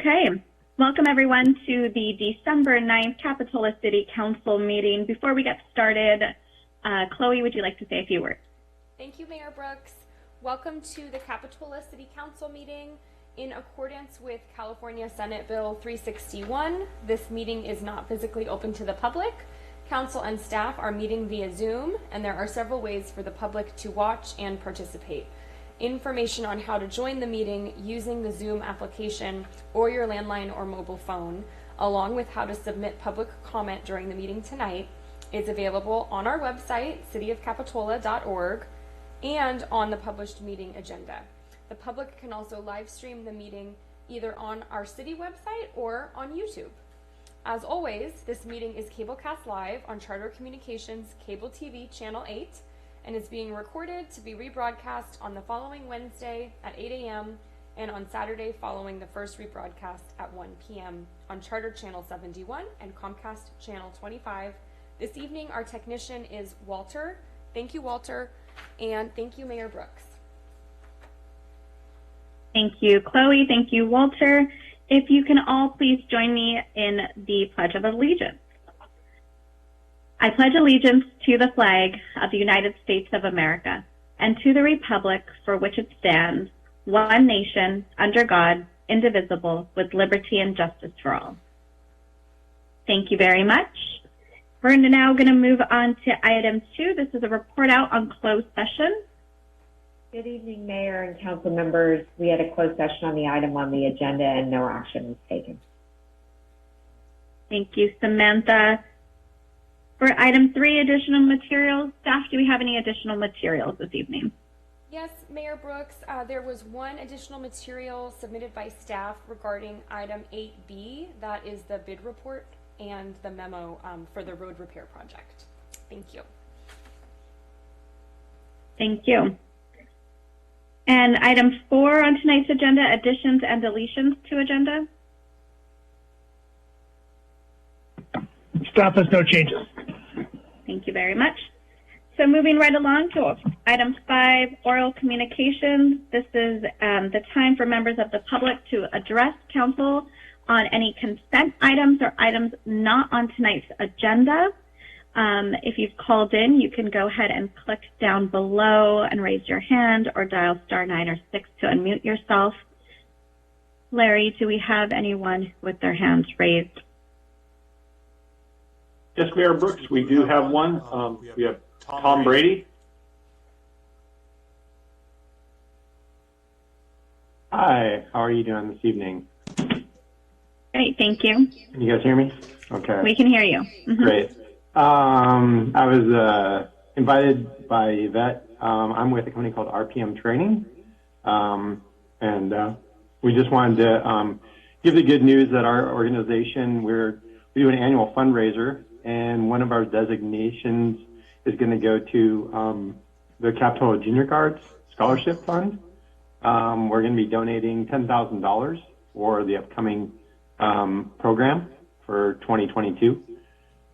Okay, welcome everyone to the December 9th Capitola City Council meeting. Before we get started, Chloe, would you like to say a few words? Thank you, Mayor Brooks. Welcome to the Capitola City Council meeting. In accordance with California Senate Bill 361, this meeting is not physically open to the public. Council and staff are meeting via Zoom, and there are several ways for the public to watch and participate. Information on how to join the meeting using the Zoom application or your landline or mobile phone, along with how to submit public comment during the meeting tonight, is available on our website, cityofcapitola.org, and on the published meeting agenda. The public can also live stream the meeting either on our city website or on YouTube. As always, this meeting is cablecast live on Charter Communications Cable TV Channel 8 and is being recorded to be rebroadcast on the following Wednesday at 8 a.m. and on Saturday following the first rebroadcast at 1 p.m. on Charter Channel 71 and Comcast Channel 25. This evening, our technician is Walter. Thank you, Walter, and thank you, Mayor Brooks. Thank you, Chloe. Thank you, Walter. If you can all please join me in the Pledge of Allegiance. I pledge allegiance to the flag of the United States of America and to the republic for which it stands, one nation, under God, indivisible, with liberty and justice for all. Thank you very much. We're now going to move on to item 2. This is a report out on closed session. Good evening, Mayor and council members. We had a closed session on the item on the agenda and no action was taken. Thank you, Samantha. For item 3, additional materials, staff, do we have any additional materials this evening? Yes, Mayor Brooks, there was one additional material submitted by staff regarding item 8B. That is the bid report and the memo for the road repair project. Thank you. Thank you. And item 4 on tonight's agenda, additions and deletions to agenda. Staff has no changes. Thank you very much. So moving right along to item 5, oral communications. This is the time for members of the public to address council on any consent items or items not on tonight's agenda. If you've called in, you can go ahead and click down below and raise your hand or dial *9 or 6 to unmute yourself. Larry, do we have anyone with their hands raised? Yes, Mayor Brooks, we do have one. We have Tom Brady. Hi, how are you doing this evening? Great, thank you. Can you guys hear me? Okay. We can hear you. Mm-hmm. Great. I was invited by Yvette. I'm with a company called RPM Training. And we just wanted to give the good news that our organization, we do an annual fundraiser, and one of our designations is going to go to the Capitola Junior Guards Scholarship Fund. We're going to be donating $10,000 for the upcoming program for 2022.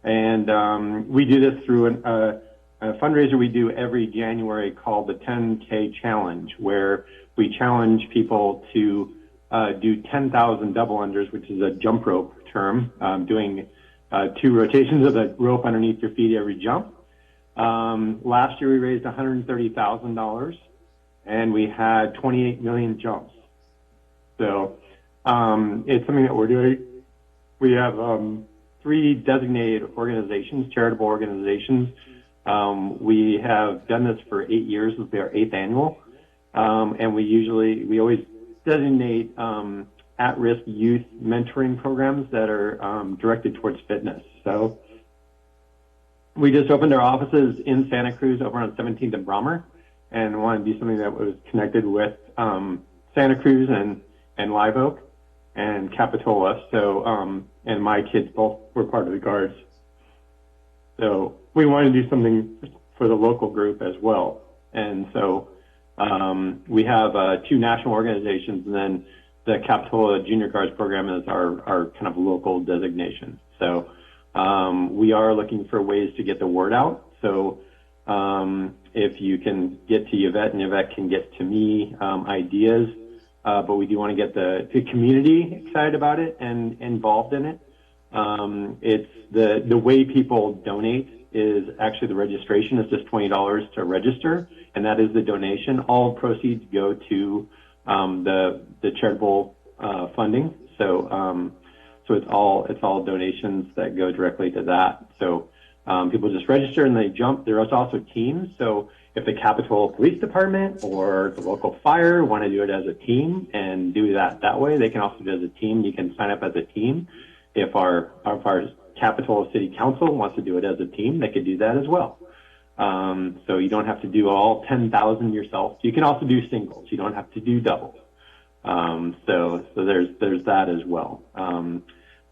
And we do this through a fundraiser we do every January called the 10K Challenge, where we challenge people to do 10,000 double unders, which is a jump rope term, doing 2 rotations of the rope underneath your feet every jump. Last year we raised $130,000 and we had 28 million jumps. So it's something that we're doing. We have 3 designated organizations, charitable organizations. We have done this for 8 years. This will be our 8th annual. And we always designate at-risk youth mentoring programs that are directed towards fitness. So we just opened our offices in Santa Cruz over on 17th and Brommer, and wanted to do something that was connected with Santa Cruz and Live Oak and Capitola. So and my kids both were part of the Guards. So we wanted to do something for the local group as well. And so we have 2 national organizations, and then the Capitola Junior Guards program is our kind of local designation. So we are looking for ways to get the word out. So if you can get to Yvette and Yvette can get to me ideas but we do want to get the community excited about it and involved in it. It's the way people donate is actually the registration is just $20 to register, and that is the donation. All proceeds go to the charitable funding. So it's all donations that go directly to that. So people just register and they jump. There's also teams. So if the Capitol Police Department or the local fire want to do it as a team and do that way, they can also do it as a team. You can sign up as a team. If our Capitol City Council wants to do it as a team, they could do that as well. So you don't have to do all 10,000 yourself. You can also do singles. You don't have to do doubles. So there's that as well.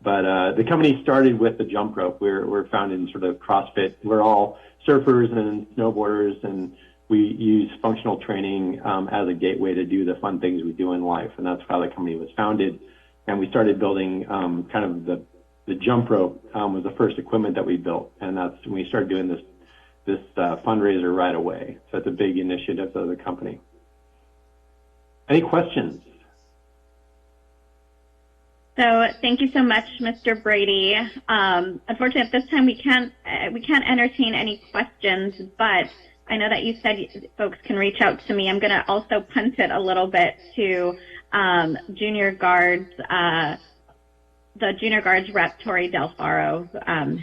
But the company started with the jump rope. We're founded in sort of CrossFit. We're all surfers and snowboarders, and we use functional training as a gateway to do the fun things we do in life, and that's how the company was founded. And we started building kind of the jump rope was the first equipment that we built, and that's when we started doing this fundraiser right away. So it's a big initiative of the company. Any questions? So thank you so much, Mr. Brady. Unfortunately, at this time we can't entertain any questions, but I know that you said folks can reach out to me. I'm going to also punt it a little bit to Junior Guards, the Junior Guards rep, Tori Del Faro,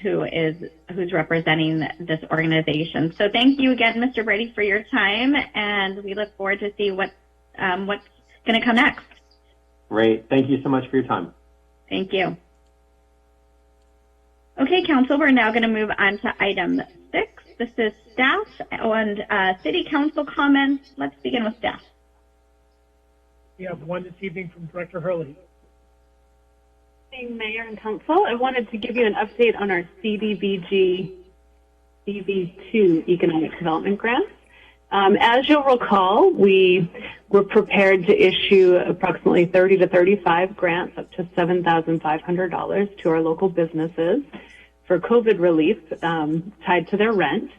who's representing this organization. So thank you again, Mr. Brady, for your time, and we look forward to see what's going to come next. Great. Thank you so much for your time. Thank you. Okay, Council, we're now going to move on to item 6. This is staff and City Council comments. Let's begin with staff. We have one this evening from Director Hurley. Good evening, Mayor and Council. I wanted to give you an update on our CDBG DV2 Economic Development Grants. As you'll recall, we were prepared to issue approximately 30 to 35 grants up to $7,500 to our local businesses for COVID relief tied to their rent.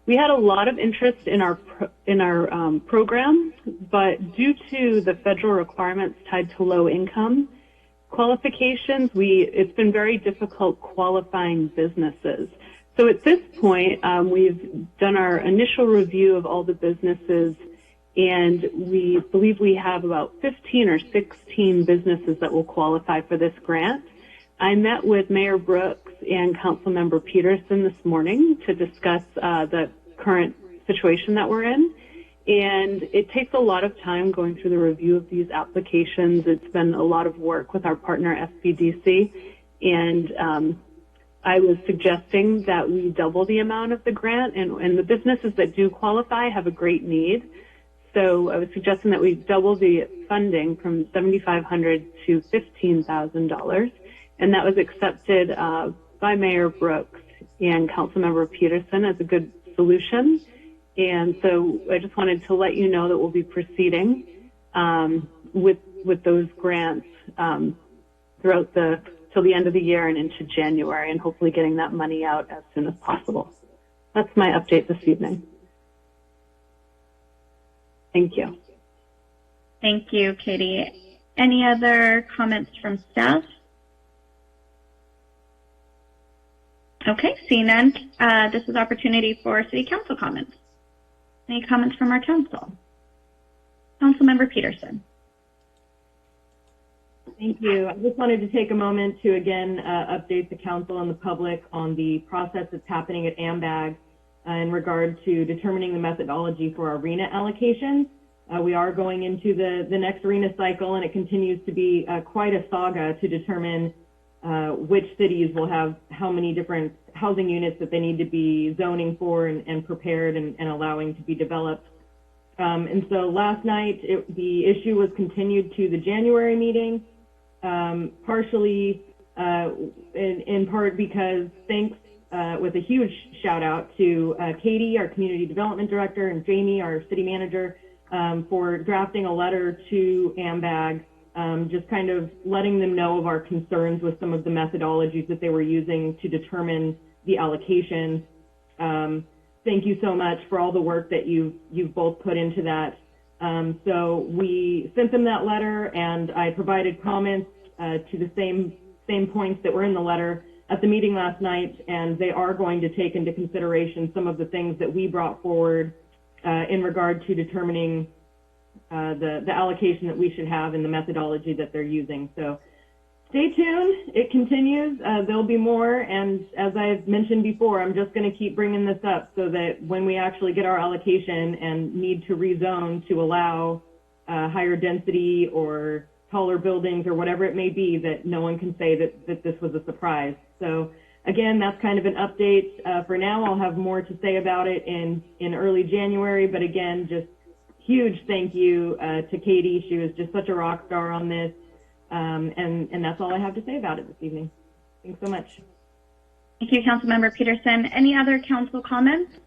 We had a lot of interest in our program, but due to the federal requirements tied to low income qualifications, it's been very difficult qualifying businesses. So at this point, we've done our initial review of all the businesses, and we believe we have about 15 or 16 businesses that will qualify for this grant. I met with Mayor Brooks and Councilmember Peterson this morning to discuss the current situation that we're in, and it takes a lot of time going through the review of these applications. It's been a lot of work with our partner SBDC, and I was suggesting that we double the amount of the grant, and the businesses that do qualify have a great need. So I was suggesting that we double the funding from $7,500 to $15,000, and that was accepted by Mayor Brooks and Councilmember Peterson as a good solution. And so I just wanted to let you know that we'll be proceeding with those grants throughout till the end of the year and into January, and hopefully getting that money out as soon as possible. That's my update this evening. Thank you. Thank you, Katie. Any other comments from staff? Okay, seeing none, this is opportunity for City Council comments. Any comments from our council? Councilmember Peterson. Thank you. I just wanted to take a moment to again update the council and the public on the process that's happening at AMBAG in regard to determining the methodology for our RENA allocations. We are going into the next RENA cycle, and it continues to be quite a saga to determine which cities will have how many different housing units that they need to be zoning for and prepared and allowing to be developed. And so last night, the issue was continued to the January meeting. Partially in part because thanks with a huge shout out to Katie, our community development director, and Jamie, our city manager, for drafting a letter to AMBAG, just kind of letting them know of our concerns with some of the methodologies that they were using to determine the allocation. Thank you so much for all the work that you've both put into that. So we sent them that letter, and I provided comments to the same points that were in the letter at the meeting last night, and they are going to take into consideration some of the things that we brought forward in regard to determining the allocation that we should have and the methodology that they're using. So stay tuned. It continues. There'll be more, and as I've mentioned before, I'm just going to keep bringing this up so that when we actually get our allocation and need to rezone to allow higher density or taller buildings or whatever it may be, that no one can say that this was a surprise. So again, that's kind of an update. For now, I'll have more to say about it in early January, but again, just huge thank you to Katie. She was just such a rock star on this. And that's all I have to say about it this evening. Thanks so much. Thank you, Councilmember Peterson. Any other council comments?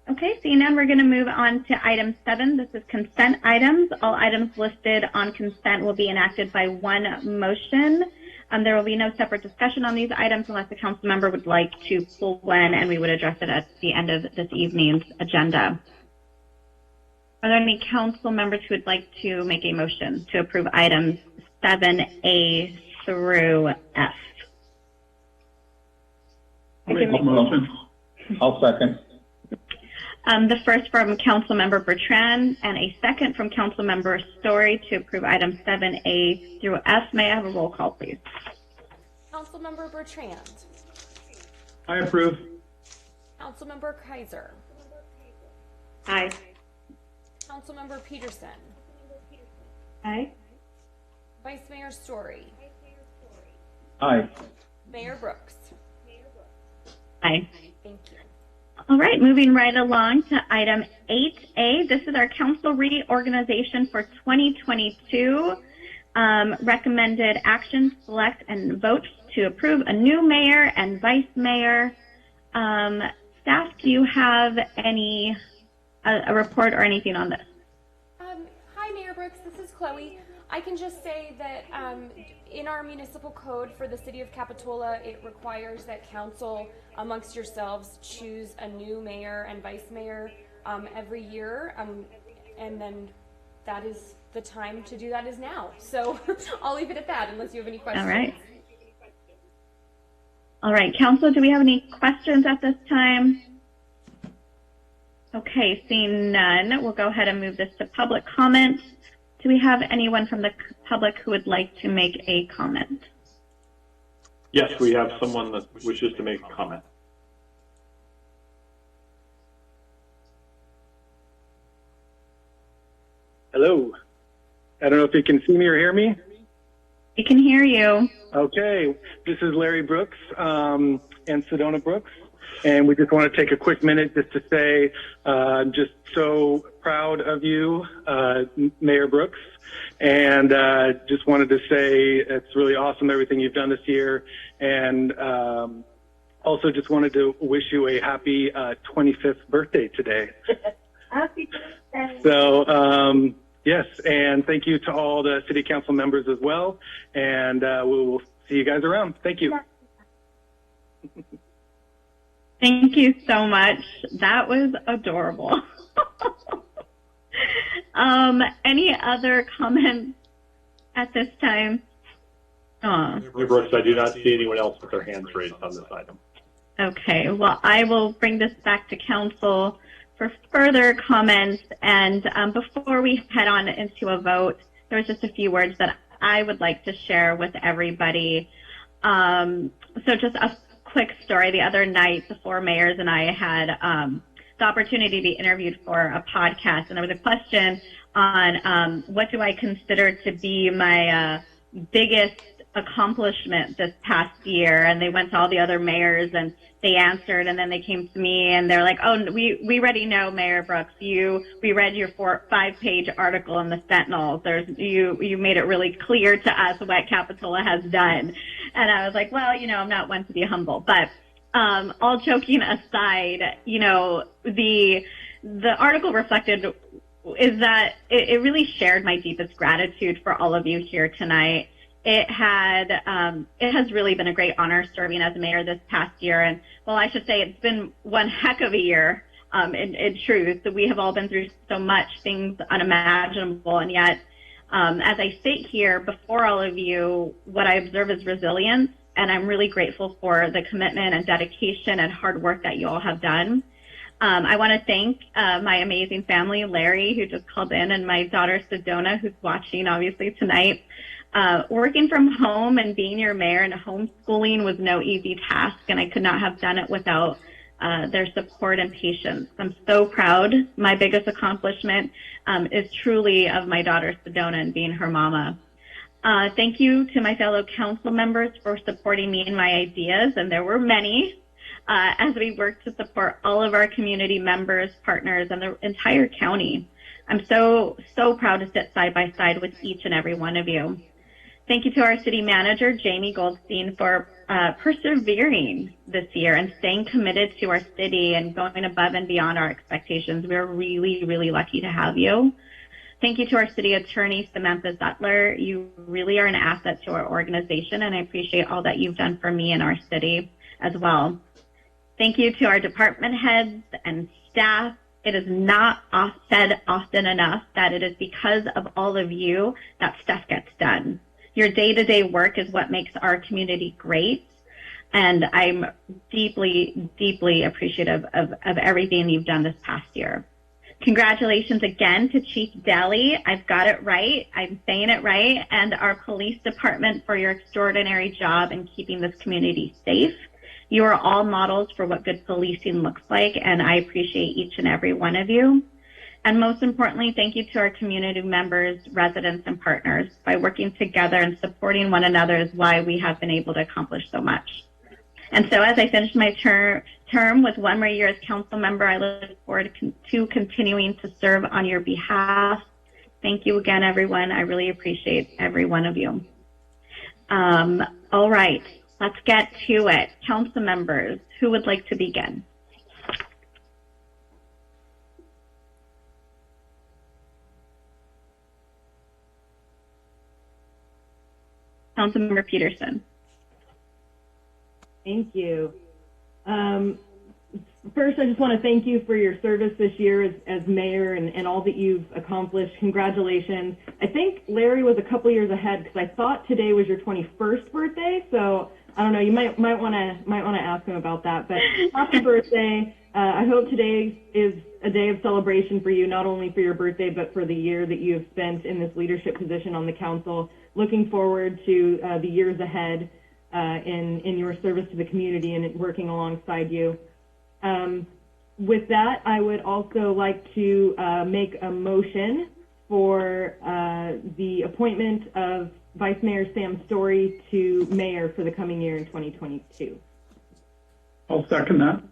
Okay, seeing none, we're going to move on to item 7. This is consent items. All items listed on consent will be enacted by one motion. There will be no separate discussion on these items unless the council member would like to pull one, and we would address it at the end of this evening's agenda. Are there any council members who would like to make a motion to approve items 7A through F? I'll make a motion. I'll second. The first from Councilmember Bertrand and a second from Councilmember Story to approve items 7A through F. May I have a roll call, please? Councilmember Bertrand. I approve. Councilmember Kaiser. Aye. Councilmember Peterson. Aye. Vice Mayor Story. Aye. Mayor Brooks. Aye. Thank you. All right, moving right along to item 8A. This is our council reorganization for 2022. Recommended action, select, and vote to approve a new mayor and vice mayor. Staff, do you have any a report or anything on this? Hi, Mayor Brooks. This is Chloe. I can just say that in our municipal code for the city of Capitola, it requires that council amongst yourselves choose a new mayor and vice mayor every year, and then that is the time to do that is now. So I'll leave it at that unless you have any questions. All right. All right, council, do we have any questions at this time? Okay, seeing none, we'll go ahead and move this to public comment. Do we have anyone from the public who would like to make a comment? Yes, we have someone that wishes to make a comment. Hello. I don't know if you can see me or hear me. We can hear you. Okay. This is Larry Brooks and Sedona Brooks. And we just want to take a quick minute just to say I'm just so proud of you, Mayor Brooks. And just wanted to say it's really awesome everything you've done this year. And also just wanted to wish you a happy 25th birthday today. Happy birthday. So, yes, and thank you to all the city council members as well. And we will see you guys around. Thank you. Thank you so much. That was adorable. Any other comments at this time? Mayor Brooks, I do not see anyone else with their hands raised on this item. Okay, well, I will bring this back to council for further comments. And before we head on into a vote, there was just a few words that I would like to share with everybody. So just a quick story. The other night, the 4 mayors and I had the opportunity to be interviewed for a podcast, and there was a question on what do I consider to be my biggest accomplishment this past year, and they went to all the other mayors and they answered, and then they came to me and they're like, oh, we already know, Mayor Brooks, we read your 5-page article in the Sentinel. You made it really clear to us what Capitola has done. And I was like, well, I'm not one to be humble, but all joking aside, the article reflected is that it really shared my deepest gratitude for all of you here tonight. It has really been a great honor serving as mayor this past year. And, well, I should say it's been one heck of a year. in truth. We have all been through so much, things unimaginable, and yet, as I sit here before all of you, what I observe is resilience, and I'm really grateful for the commitment and dedication and hard work that you all have done. I want to thank my amazing family, Larry, who just called in, and my daughter, Sedona, who's watching, obviously, tonight. Working from home and being your mayor and homeschooling was no easy task, and I could not have done it without their support and patience. I'm so proud. My biggest accomplishment is truly of my daughter, Sedona, and being her mama. Thank you to my fellow council members for supporting me and my ideas, and there were many, as we work to support all of our community members, partners, and the entire county. I'm so proud to sit side by side with each and every one of you. Thank you to our city manager, Jamie Goldstein, for persevering this year and staying committed to our city and going above and beyond our expectations. We're really, really lucky to have you. Thank you to our city attorney, Samantha Zutler. You really are an asset to our organization, and I appreciate all that you've done for me and our city as well. Thank you to our department heads and staff. It is not said often enough that it is because of all of you that stuff gets done. Your day-to-day work is what makes our community great, and I'm deeply, deeply appreciative of everything you've done this past year. Congratulations again to Chief Daly. I've got it right. I'm saying it right. And our police department for your extraordinary job in keeping this community safe. You are all models for what good policing looks like, and I appreciate each and every one of you. And most importantly, thank you to our community members, residents, and partners. By working together and supporting one another is why we have been able to accomplish so much. And so as I finish my term with one more year as council member, I look forward to continuing to serve on your behalf. Thank you again, everyone. I really appreciate every one of you. All right, let's get to it. Council members, who would like to begin? Councilmember Peterson. Thank you. First, I just want to thank you for your service this year as mayor and all that you've accomplished. Congratulations. I think Larry was a couple years ahead because I thought today was your 21st birthday. So I don't know. You might want to ask him about that. But happy birthday. I hope today is a day of celebration for you, not only for your birthday, but for the year that you have spent in this leadership position on the council. Looking forward to the years ahead in your service to the community and working alongside you. With that, I would also like to make a motion for the appointment of Vice Mayor Sam Story to mayor for the coming year in 2022. I'll second that.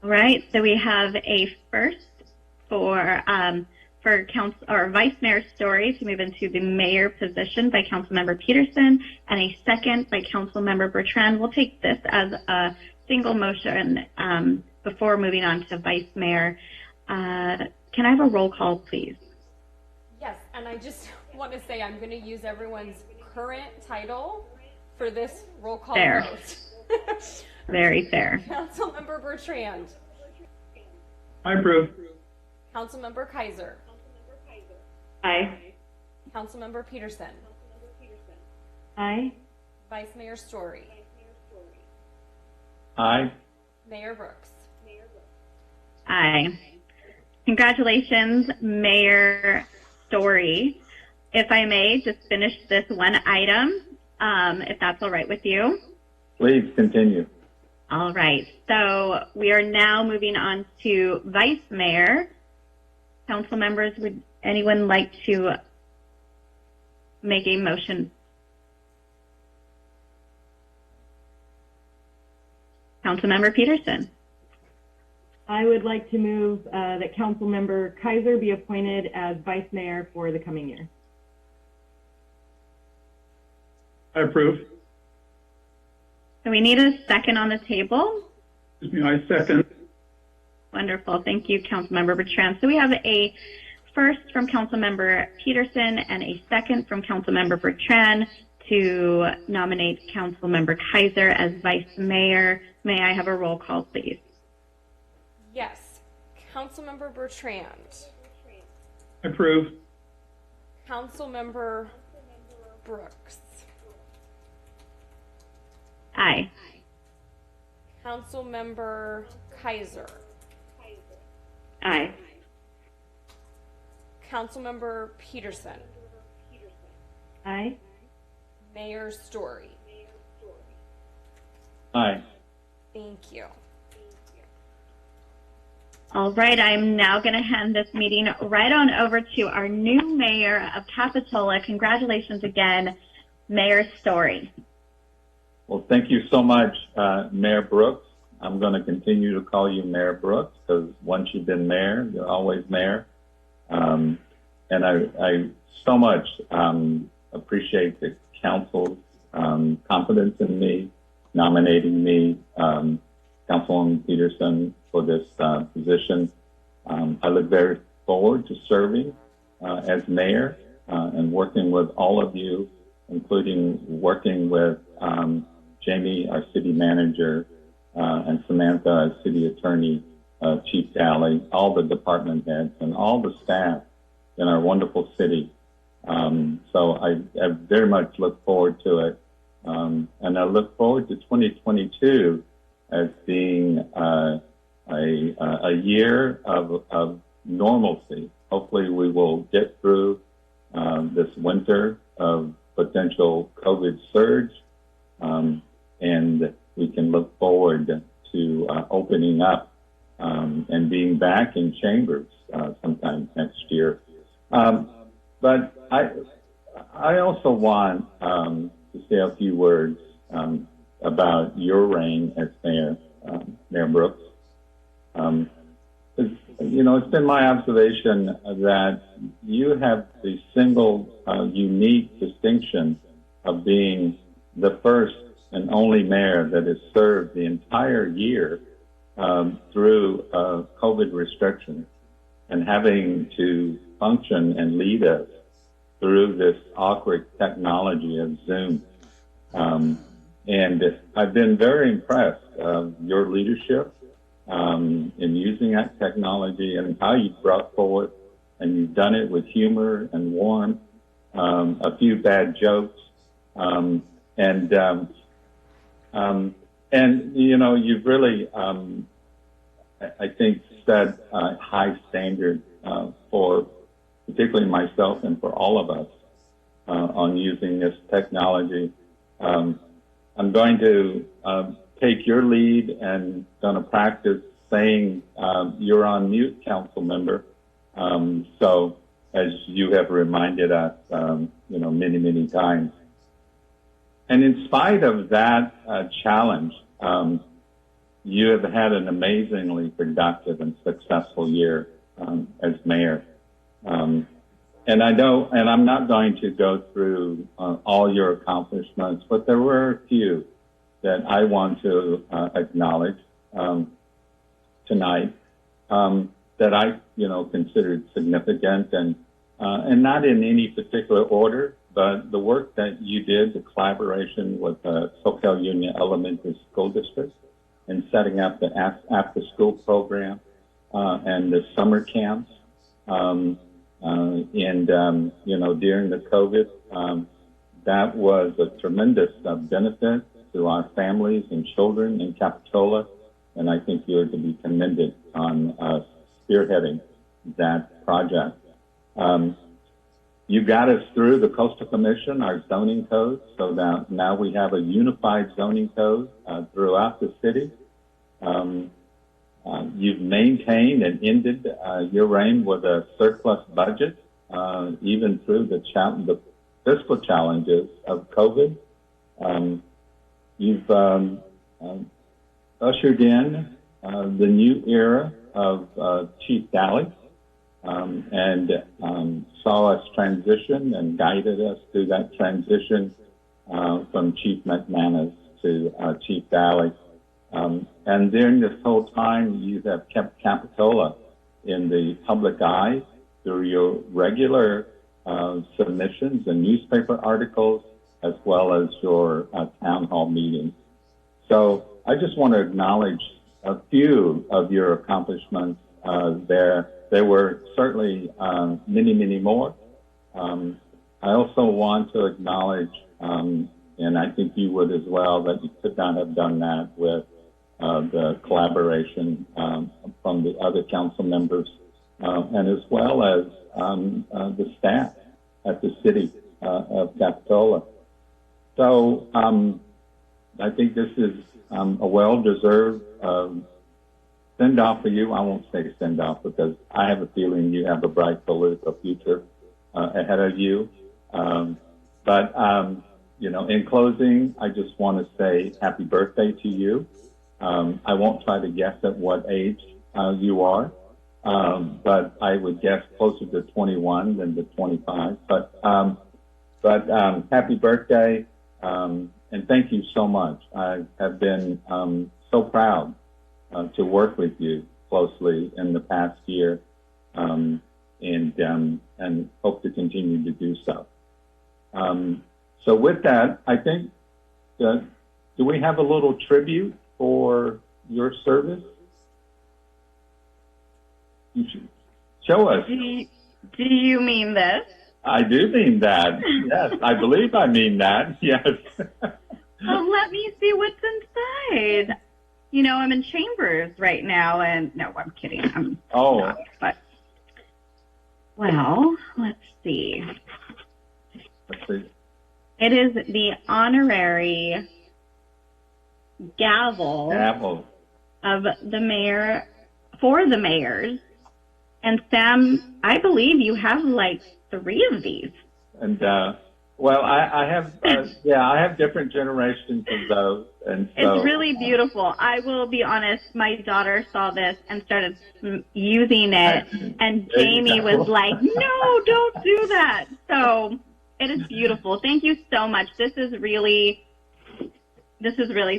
All right, so we have a first for council or Vice Mayor Story to move into the mayor position by Councilmember Peterson, and a second by Councilmember Bertrand. We'll take this as a single motion before moving on to Vice Mayor. Can I have a roll call, please? Yes, and I just want to say I'm going to use everyone's current title for this roll call vote. Very fair. Councilmember Bertrand. I approve. Councilmember Kaiser. Aye. Councilmember Peterson. Aye. Vice Mayor Story. Aye. Mayor Brooks. Aye. Congratulations, Mayor Story. If I may just finish this one item, if that's all right with you. Please continue. All right. So we are now moving on to Vice Mayor. Council members, would anyone like to make a motion? Councilmember Peterson. I would like to move that Councilmember Kaiser be appointed as Vice Mayor for the coming year. I approve. So we need a second on the table. Excuse me, I second. Wonderful. Thank you, Councilmember Bertrand. So we have a first from Councilmember Peterson and a second from Councilmember Bertrand to nominate Councilmember Kaiser as Vice Mayor. May I have a roll call, please? Yes. Councilmember Bertrand. Approve. Councilmember Brooks. Aye. Councilmember Kaiser. Aye. Councilmember Peterson. Aye. Mayor Story. Aye. Thank you. All right, I'm now going to hand this meeting right on over to our new mayor of Capitola. Congratulations again, Mayor Story. Well, thank you so much, Mayor Brooks. I'm going to continue to call you Mayor Brooks because once you've been mayor, you're always mayor. And I so much appreciate the council's confidence in me, nominating me, Councilwoman Peterson, for this position. I look very forward to serving as mayor and working with all of you, including working with Jamie, our city manager, and Samantha, our city attorney, Chief Daly, all the department heads, and all the staff in our wonderful city. So I very much look forward to it. And I look forward to 2022 as being a year of normalcy. Hopefully we will get through this winter of potential COVID surge, and we can look forward to opening up and being back in chambers sometime next year. But I also want to say a few words about your reign as mayor, Mayor Brooks. It's been my observation that you have the single unique distinction of being the first and only mayor that has served the entire year through COVID restrictions and having to function and lead us through this awkward technology of Zoom. And I've been very impressed of your leadership in using that technology and how you brought forward, and you've done it with humor and warmth, a few bad jokes, and you've really, I think, set a high standard for particularly myself and for all of us on using this technology. I'm going to take your lead and going to practice saying you're on mute, council member. So as you have reminded us, many, many times. And in spite of that challenge, you have had an amazingly productive and successful year as mayor. And I know, and I'm not going to go through all your accomplishments, but there were a few that I want to acknowledge tonight that I, considered significant and not in any particular order, but the work that you did, the collaboration with the SoCal Union Elementary School District in setting up the after-school program and the summer camps. During the COVID, that was a tremendous benefit to our families and children in Capitola, and I think you're to be commended on spearheading that project. You got us through the Coastal Commission, our zoning code, so now we have a unified zoning code throughout the city. You've maintained and ended your reign with a surplus budget, even through the fiscal challenges of COVID. You've ushered in the new era of Chief Daly and saw us transition and guided us through that transition from Chief McManus to Chief Daly. And during this whole time, you have kept Capitola in the public eye through your regular submissions and newspaper articles, as well as your town hall meetings. So I just want to acknowledge a few of your accomplishments There were certainly many, many more. I also want to acknowledge, and I think you would as well, that you could not have done that with the collaboration from the other council members, and as well as the staff at the city of Capitola. So I think this is a well-deserved send-off for you. I won't say send-off because I have a feeling you have a bright political future ahead of you. You know, in closing, I just want to say happy birthday to you. I won't try to guess at what age you are, but I would guess closer to 21 than to 25. But happy birthday, and thank you so much. I have been so proud to work with you closely in the past year, and hope to continue to do so. So with that, I think, do we have a little tribute for your service? You should show us. Do you mean this? I do mean that. Yes, I believe I mean that. Yes. Well, let me see what's inside. You know, I'm in chambers right now, and no, I'm kidding. I'm not, but well, let's see. Let's see. It is the honorary gavel of the mayor for the mayors. And Sam, I believe you have like 3 of these. And well, I have I have different generations of those, and so it's really beautiful. I will be honest. My daughter saw this and started using it, and Jamie was like, "No, don't do that." So it is beautiful. Thank you so much. This is really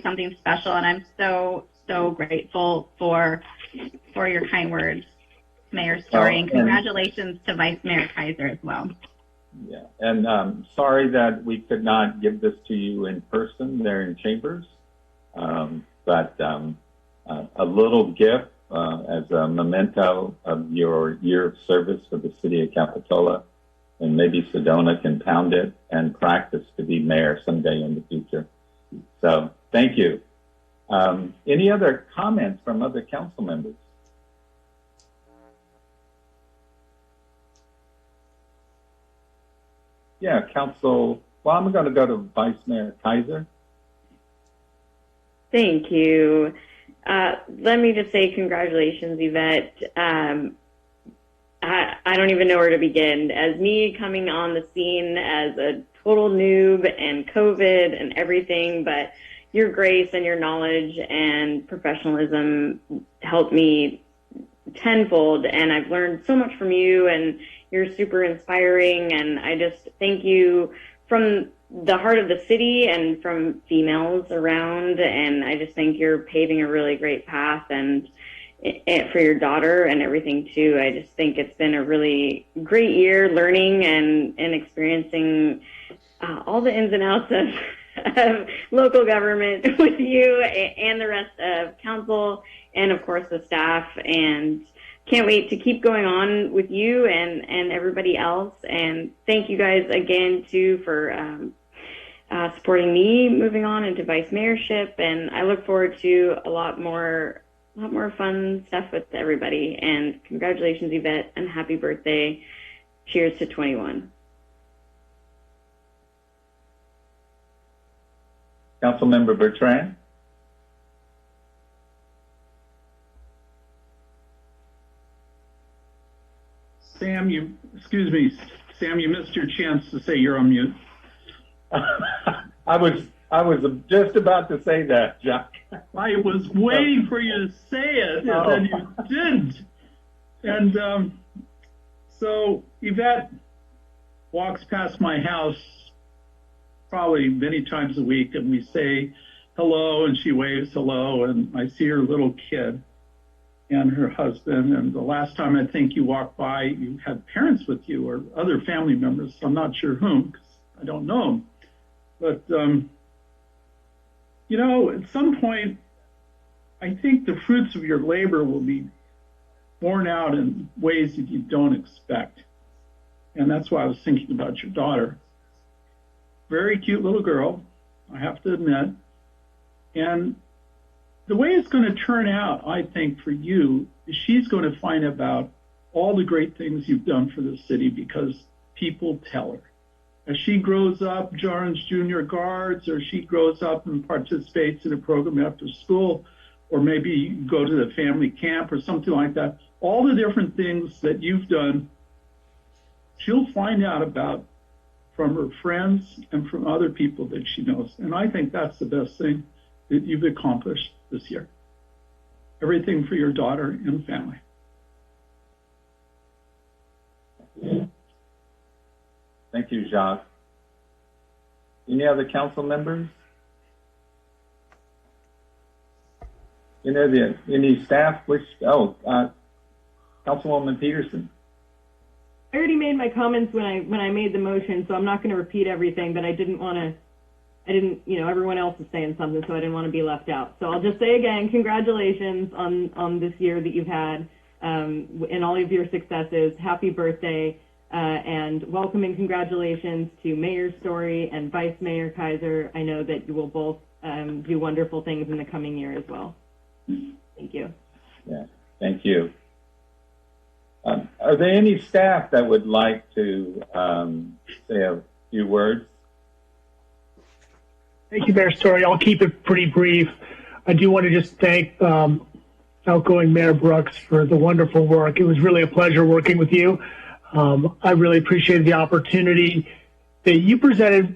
something special, and I'm so grateful for your kind words, Mayor Story, and congratulations to Vice Mayor Kaiser as well. Yeah, and sorry that we could not give this to you in person there in Chambers, but a little gift as a memento of your year of service for the city of Capitola, and maybe Sedona can pound it and practice to be mayor someday in the future. So thank you. Any other comments from other council members? Yeah, Council. Well, I'm going to go to Vice Mayor Kaiser. Thank you. Let me just say congratulations, Yvette. I don't even know where to begin. As me coming on the scene as a total noob and COVID and everything, but your grace and your knowledge and professionalism helped me tenfold, and I've learned so much from you, and you're super inspiring, and I just thank you from the heart of the city and from females around, and I just think you're paving a really great path and for your daughter and everything too. I just think it's been a really great year learning and experiencing all the ins and outs of local government with you and the rest of council and of course the staff, and can't wait to keep going on with you and everybody else. And thank you guys again too for supporting me moving on into vice mayorship, and I look forward to a lot more fun stuff with everybody. And congratulations, Yvette, and happy birthday. Cheers to 21. Councilmember Bertrand. Sam, you missed your chance to say you're on mute. I was just about to say that, Jack. I was waiting for you to say it, and then you didn't. And so Yvette walks past my house probably many times a week, and we say hello, and she waves hello, and I see her little kid and her husband. And the last time I think you walked by, you had parents with you or other family members. I'm not sure whom, because I don't know them. But, at some point, I think the fruits of your labor will be borne out in ways that you don't expect. And that's why I was thinking about your daughter. Very cute little girl, I have to admit. And the way it's going to turn out, I think, for you, is she's going to find about all the great things you've done for the city because people tell her. As she grows up, joins junior guards, or she grows up and participates in a program after school, or maybe you go to the family camp or something like that, all the different things that you've done, she'll find out about from her friends and from other people that she knows. And I think that's the best thing that you've accomplished this year. Everything for your daughter and family. Thank you, Jacques. Any other council members? Any staff wish? Councilwoman Peterson. I already made my comments when I made the motion, so I'm not going to repeat everything, but everyone else is saying something, so I didn't want to be left out. So I'll just say again, congratulations on this year that you've had and all of your successes. Happy birthday, and welcome and congratulations to Mayor Story and Vice Mayor Kaiser. I know that you will both do wonderful things in the coming year as well. Thank you. Yeah, thank you. Are there any staff that would like to say a few words? Thank you, Mayor Story. I'll keep it pretty brief. I do want to just thank outgoing Mayor Brooks for the wonderful work. It was really a pleasure working with you. I really appreciated the opportunity that you presented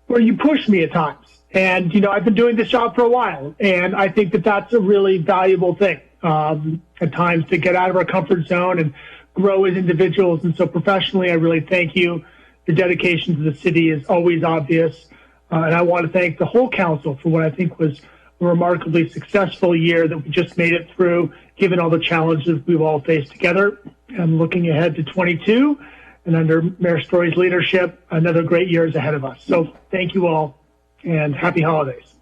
where you pushed me at times. And, I've been doing this job for a while, and I think that that's a really valuable thing at times to get out of our comfort zone and grow as individuals. And so professionally, I really thank you. Your dedication to the city is always obvious. And I want to thank the whole council for what I think was a remarkably successful year that we just made it through, given all the challenges we've all faced together. And looking ahead to 22, and under Mayor Story's leadership, another great year is ahead of us. So thank you all, and happy holidays.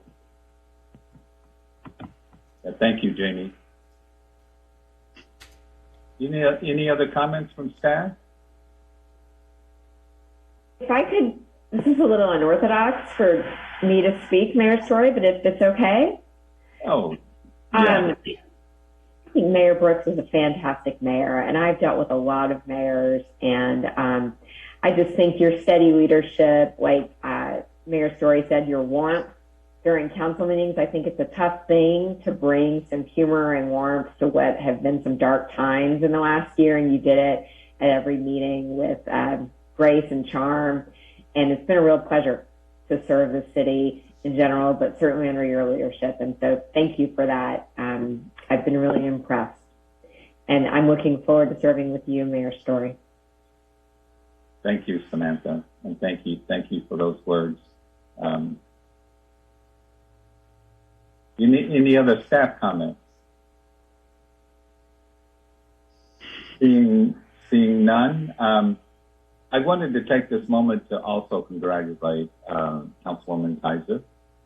Thank you, Jamie. Any other comments from staff? If I could, this is a little unorthodox for me to speak, Mayor Story, but if it's okay. Oh, yeah. I think Mayor Brooks is a fantastic mayor, and I've dealt with a lot of mayors, and I just think your steady leadership, like Mayor Story said, your warmth during council meetings, I think it's a tough thing to bring some humor and warmth to what have been some dark times in the last year, and you did it at every meeting with grace and charm, and it's been a real pleasure to serve the city in general, but certainly under your leadership, and so thank you for that. I've been really impressed, and I'm looking forward to serving with you, Mayor Story. Thank you, Samantha, and thank you for those words. Any other staff comments? Seeing none, I wanted to take this moment to also congratulate Councilwoman Kaiser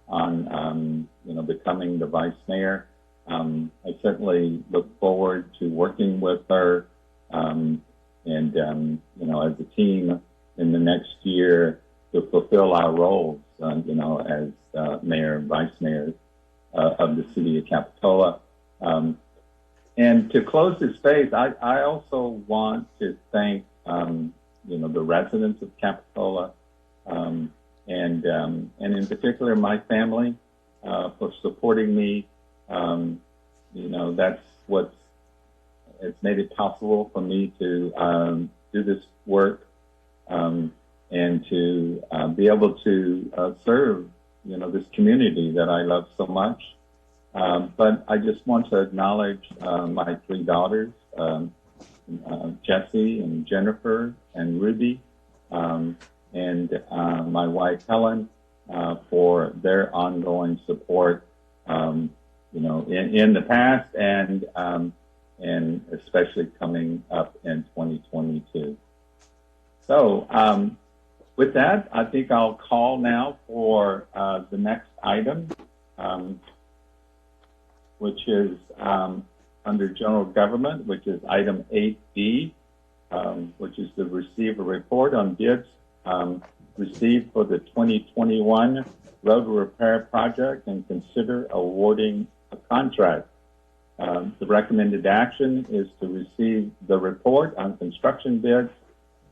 on becoming the vice mayor. I certainly look forward to working with her and as a team in the next year to fulfill our roles, as mayor and vice mayor of the city of Capitola. And to close this space, I also want to thank the residents of Capitola and in particular my family for supporting me. That's it's made it possible for me to do this work and to be able to serve this community that I love so much. But I just want to acknowledge my three daughters, Jessie and Jennifer and Ruby, and my wife Helen for their ongoing support, in the past and especially coming up in 2022. So with that, I think I'll call now for the next item, which is under general government, which is item 8D, which is to receive a report on bids received for the 2021 road repair project and consider awarding a contract. The recommended action is to receive the report on construction bids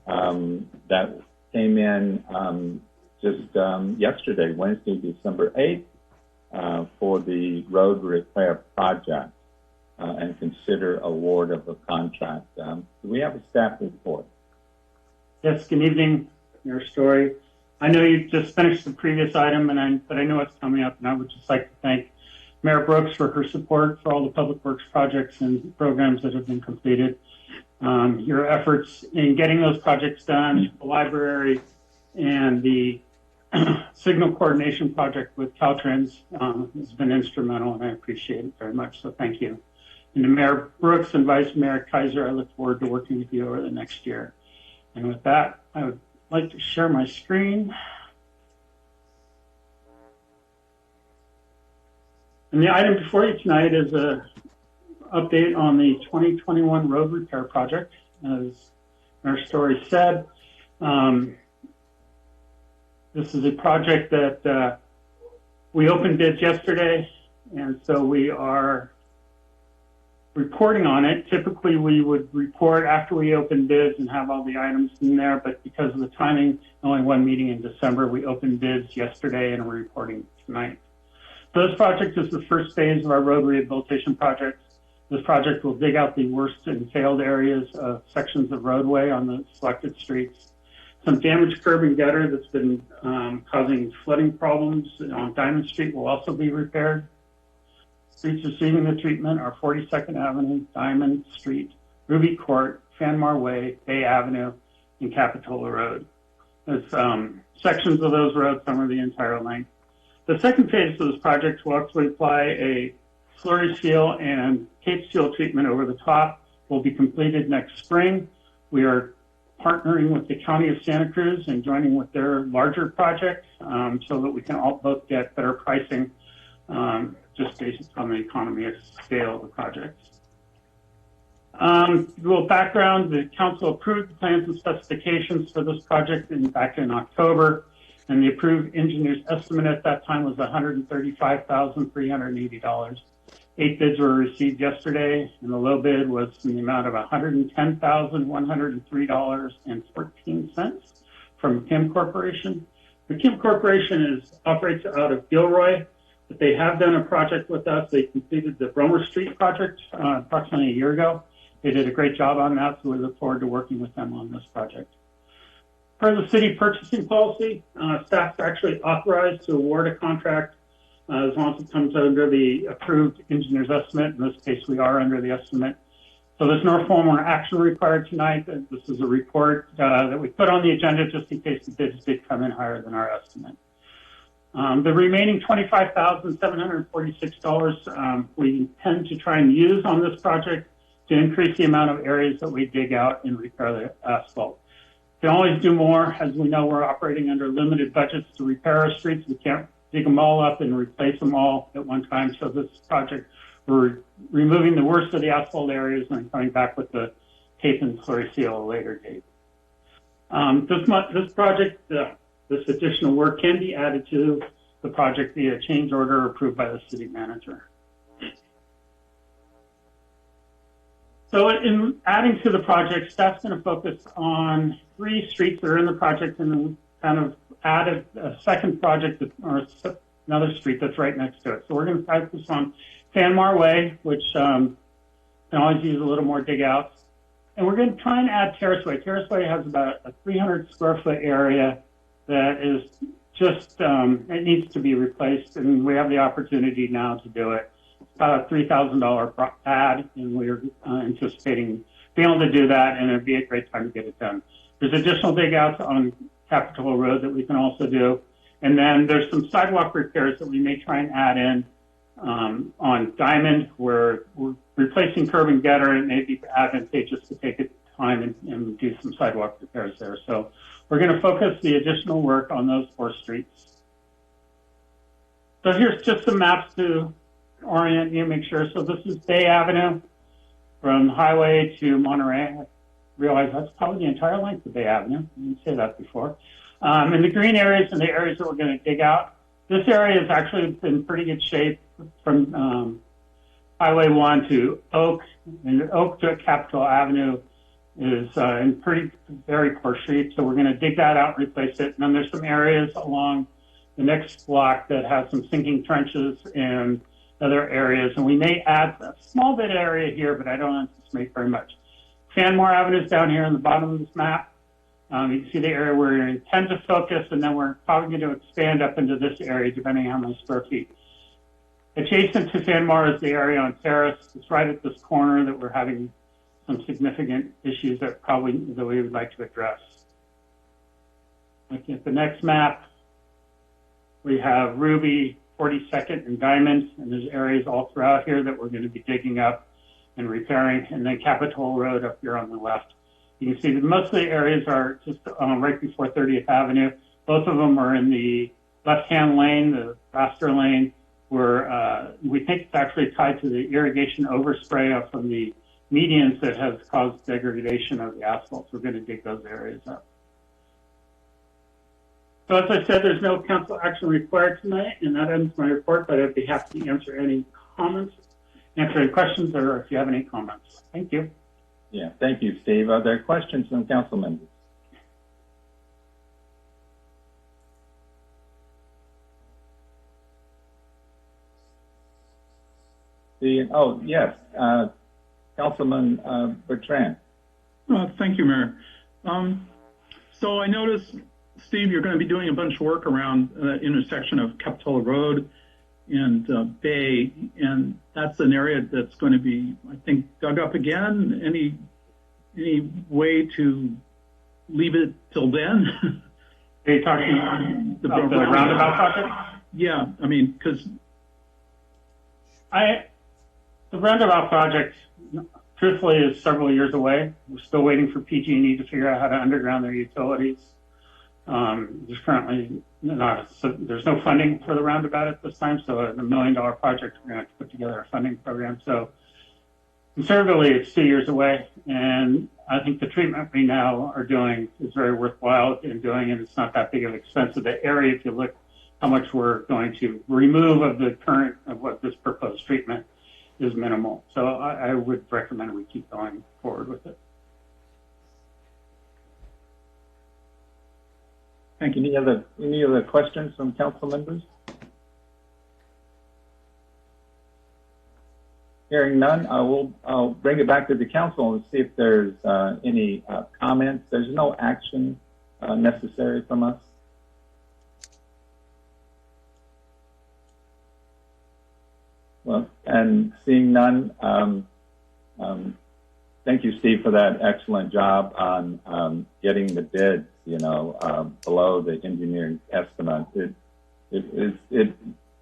that came in just yesterday, Wednesday, December 8th, for the road repair project and consider award of a contract. Do we have a staff report? Yes, good evening, Mayor Story. I know you just finished the previous item, but I know it's coming up, and I would just like to thank Mayor Brooks for her support for all the public works projects and programs that have been completed. Your efforts in getting those projects done, the library and the signal coordination project with Caltrans has been instrumental, and I appreciate it very much, so thank you. And to Mayor Brooks and Vice Mayor Kaiser, I look forward to working with you over the next year. And with that, I would like to share my screen. And the item before you tonight is an update on the 2021 road repair project. As Mayor Story said, this is a project that we opened bids yesterday, and so we are reporting on it. Typically, we would report after we open bids and have all the items in there, but because of the timing, only one meeting in December, we opened bids yesterday and we're reporting tonight. So this project is the first phase of our road rehabilitation project. This project will dig out the worst and failed areas of sections of roadway on the selected streets. Some damaged curb and gutter that's been causing flooding problems on Diamond Street will also be repaired. Streets receiving the treatment are 42nd Avenue, Diamond Street, Ruby Court, Fanmar Way, Bay Avenue, and Capitola Road. There's sections of those roads, some are the entire length. The second phase of this project will actually apply a slurry seal and tape seal treatment over the top. Will be completed next spring. We are partnering with the County of Santa Cruz and joining with their larger project so that we can all both get better pricing just based on the economy of scale of the projects. A little background, the council approved the plans and specifications for this project back in October, and the approved engineer's estimate at that time was $135,380. 8 bids were received yesterday, and the low bid was in the amount of $110,103.14 from Kim Corporation. The Kim Corporation operates out of Gilroy, but they have done a project with us. They completed the Bromer Street project approximately a year ago. They did a great job on that, so we look forward to working with them on this project. Per the city purchasing policy, staff is actually authorized to award a contract as long as it comes under the approved engineer's estimate. In this case, we are under the estimate. So there's no formal action required tonight. This is a report that we put on the agenda just in case the bids did come in higher than our estimate. The remaining $25,746 we intend to try and use on this project to increase the amount of areas that we dig out and repair the asphalt. We can always do more. As we know, we're operating under limited budgets to repair our streets. We can't dig them all up and replace them all at one time. So this project, we're removing the worst of the asphalt areas and coming back with the tape and slurry seal at a later date. This project, this additional work can be added to the project via change order approved by the city manager. So in adding to the project, staff's going to focus on 3 streets that are in the project and then kind of added a second project or another street that's right next to it. So we're going to focus on Fanmar Way, which can always use a little more dig outs. And we're going to try and add Terrace Way. Terrace Way has about a 300 square foot area that is just, it needs to be replaced, and we have the opportunity now to do it. It's about a $3,000 add, and we're anticipating being able to do that, and it'd be a great time to get it done. There's additional dig outs on Capitola Road that we can also do. And then there's some sidewalk repairs that we may try and add in on Diamond, where we're replacing curb and gutter, and it may be advantageous to take it time and do some sidewalk repairs there. So we're going to focus the additional work on those 4 streets. So here's just some maps to orient you, make sure. So this is Bay Avenue. from Highway to Monterey. I realize that's probably the entire length of Bay Avenue. I didn't say that before. And the green areas and the areas that we're going to dig out. This area has actually been pretty good shape from Highway 1 to Oak, and Oak to Capitol Avenue is in very poor shape. So we're going to dig that out and replace it. And then there's some areas along the next block that have some sinking trenches and other areas. And we may add a small bit of area here, but I don't anticipate very much. Fanmore Avenue is down here on the bottom of this map. You can see the area where we intend to focus, and then we're probably going to expand up into this area depending on how many square feet. Adjacent to Fanmore is the area on Terrace. It's right at this corner that we're having some significant issues that we would like to address. Looking at the next map, we have Ruby, 42nd, and Diamond, and there's areas all throughout here that we're going to be digging up and repairing, and then Capitol Road up here on the left. You can see that most of the areas are just right before 30th Avenue. Both of them are in the left-hand lane, the faster lane, where we think it's actually tied to the irrigation overspray from the medians that has caused degradation of the asphalt. So we're going to dig those areas up. So as I said, there's no council action required tonight, and that ends my report, but I'd be happy to answer any comments, answer any questions, or if you have any comments. Thank you. Yeah, thank you, Steve. Are there questions from council members? Oh, yes, Councilman Bertrand. Thank you, Mayor. So I noticed, Steve, you're going to be doing a bunch of work around the intersection of Capitola Road and Bay, and that's an area that's going to be, I think, dug up again. Any way to leave it till then? Are you talking about the roundabout project? Yeah, I mean, because the roundabout project, truthfully, is several years away. We're still waiting for PG&E to figure out how to underground their utilities. There's currently there's no funding for the roundabout at this time, so a $1 million project, we're going to have to put together a funding program. So conservatively, it's 2 years away, and I think the treatment we now are doing is very worthwhile in doing, and it's not that big of an expense of the area. If you look how much we're going to remove of the current of what this proposed treatment is minimal. So I would recommend we keep going forward with it. Thank you. Any other questions from council members? Hearing none, I'll bring it back to the council and see if there's any comments. There's no action necessary from us. Well, and seeing none, thank you, Steve, for that excellent job on getting the bids, below the engineering estimate.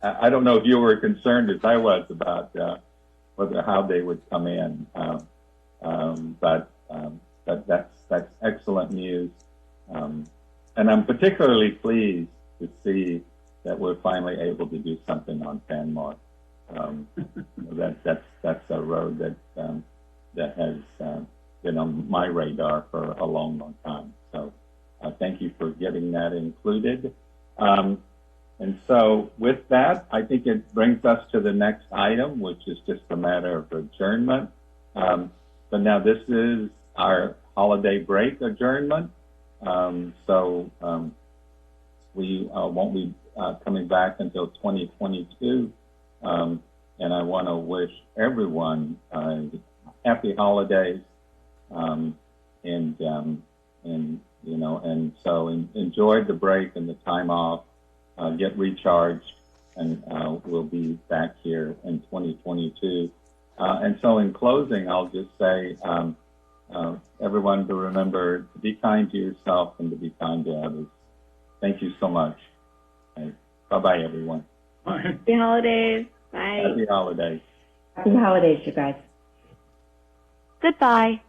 I don't know if you were concerned as I was about how they would come in, but that's excellent news. And I'm particularly pleased to see that we're finally able to do something on Fanmore. That's a road that has been on my radar for a long, long time. So thank you for getting that included. And so with that, I think it brings us to the next item, which is just a matter of adjournment. But now this is our holiday break adjournment. So we won't be coming back until 2022. And I want to wish everyone happy holidays, and so enjoy the break and the time off, get recharged, and we'll be back here in 2022. And so in closing, I'll just say, everyone to remember to be kind to yourself and to be kind to others. Thank you so much. Bye-bye, everyone. Happy holidays. Bye. Happy holidays. Happy holidays, you guys. Goodbye.